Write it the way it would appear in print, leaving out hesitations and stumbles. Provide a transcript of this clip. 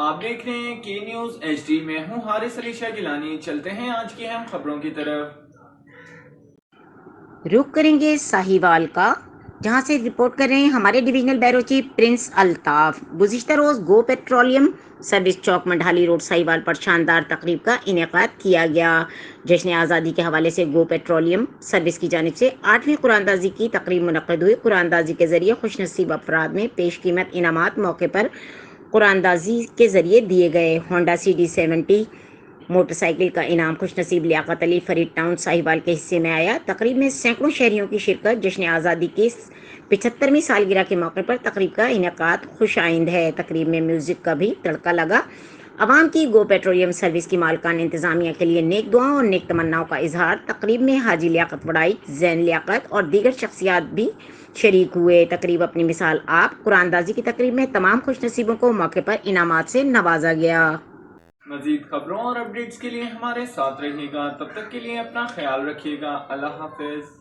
آپ دیکھ رہے ہیں کی نیوز ایچ ڈی میں ہوں حارث علی شاہ گیلانی۔ چلتے ہیں آج کی اہم خبروں کی طرف۔ رخ کریں گے ساہیوال کا، جہاں سے رپورٹ کر رہے ہیں ہمارے divisional bureau chief prince Altaf. گزشتہ روز گو پیٹرولیم سروس چوک منڈھالی روڈ ساہیوال پر شاندار تقریب کا انعقاد کیا گیا۔ جشن آزادی کے حوالے سے گو پیٹرولیم سروس کی جانب سے 8ویں قرآن اندازی کی تقریب منعقد ہوئی۔ قرآن اندازی کے ذریعے خوش نصیب افراد میں پیش قیمت انعامات موقع پر قرآن اندازی کے ذریعے دیے گئے۔ ہونڈا CD70 موٹر سائیکل کا انعام خوش نصیب لیاقت علی فرید ٹاؤن ساہیوال کے حصے میں آیا۔ تقریب میں سینکڑوں شہریوں کی شرکت۔ جشن آزادی کی 75ویں سالگرہ کے موقع پر تقریب کا انعقاد خوش آئند ہے۔ تقریب میں میوزک کا بھی تڑکا لگا۔ عوام کی گو پیٹرولیم سروس کی مالکان انتظامیہ کے لیے نیک دعاؤں اور نیک تمناؤں کا اظہار۔ تقریب میں حاجی لیاقت وڑائی، زین لیاقت اور دیگر شخصیات بھی شریک ہوئے۔ تقریب اپنی مثال آپ۔ قرآن اندازی کی تقریب میں تمام خوش نصیبوں کو موقع پر انعامات سے نوازا گیا۔ مزید خبروں اور اپڈیٹس کے لیے ہمارے ساتھ رہیے گا۔ تب تک کے لیے اپنا خیال رکھیے گا۔ اللہ حافظ۔